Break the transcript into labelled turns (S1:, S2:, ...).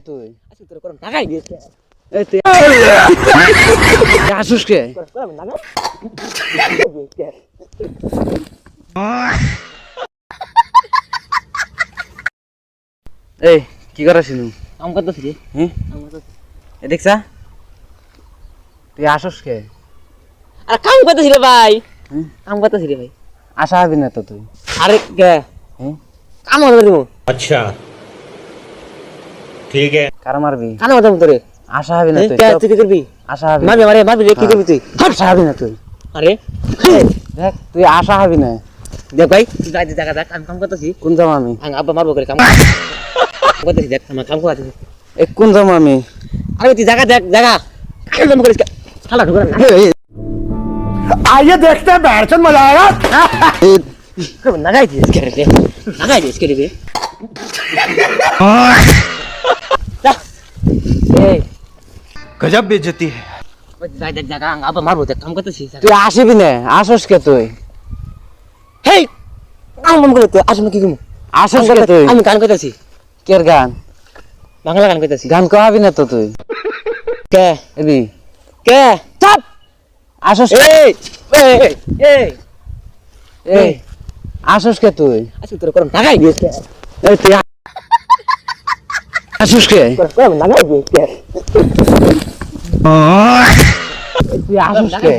S1: তুই
S2: আজকে তোর কোন টাকাই দিয়েছে
S1: এই তুই আসুস কে এই কি করাছিস
S2: কাম করতেছি রে
S1: হ্যাঁ
S2: কাম করতেছি
S1: এ দেখছা তুই আসুস কে
S2: আরে কাম করতেছি রে ভাই
S1: হুম?
S2: কাম করতেছি রে ভাই
S1: আশা হবি না তো তুই
S2: আরে কে
S1: হ্যাঁ
S2: কাম করে দেবো
S3: अच्छा ठीक है
S1: কার মারবি
S2: কাম করে দেবো তোরে
S1: আশা হবি না তুই
S2: কে
S1: চুপ।
S2: তুই কি করবি
S1: আশা হবি
S2: মারবি আমারে মারবি রে কি করবি তুই
S1: আশা হবি না তুই
S2: আরে
S1: দেখ তুই আশা হবি না
S2: দেখ ভাই তুই যাই দেখা দেখ আমি কাম করতেছি
S1: কোন যাম আমি
S2: আব্বা মারবো করে কাম করতেছি দেখ আমার কাম করতেছি
S1: এ কোন যাম আমি
S2: আরে তুই জায়গা দেখ জায়গা কাম করিস খালা ঢুকে না
S3: आइए देखते हैं बैठचंद मजा आएगा
S2: নাগাই দিস কে রে নাগাই দিস কে রে এই
S3: गजब बेइज्जती है
S2: যাই দেখ জায়গা আব্বা মারবো দেখ কাম করতেছি
S1: তুই আসবি না আসস কে তুই
S2: হেই কাম করে তুই আসলে কি করবো
S1: আসস কে তুই
S2: আমি গান করতেছি
S1: কের গান
S2: বাংলা গান করতেছি
S1: গান কহাবি না তো তুই
S2: কে
S1: এবি
S2: কে চাপ
S1: আসস
S2: এই এই এই
S1: এই আসস কে তুই
S2: আজকে তোর কোন টাকাই দিয়েছে
S1: এই তুই আসস কে
S2: কোন টাকাই দিয়েছে
S1: তুই আসস কে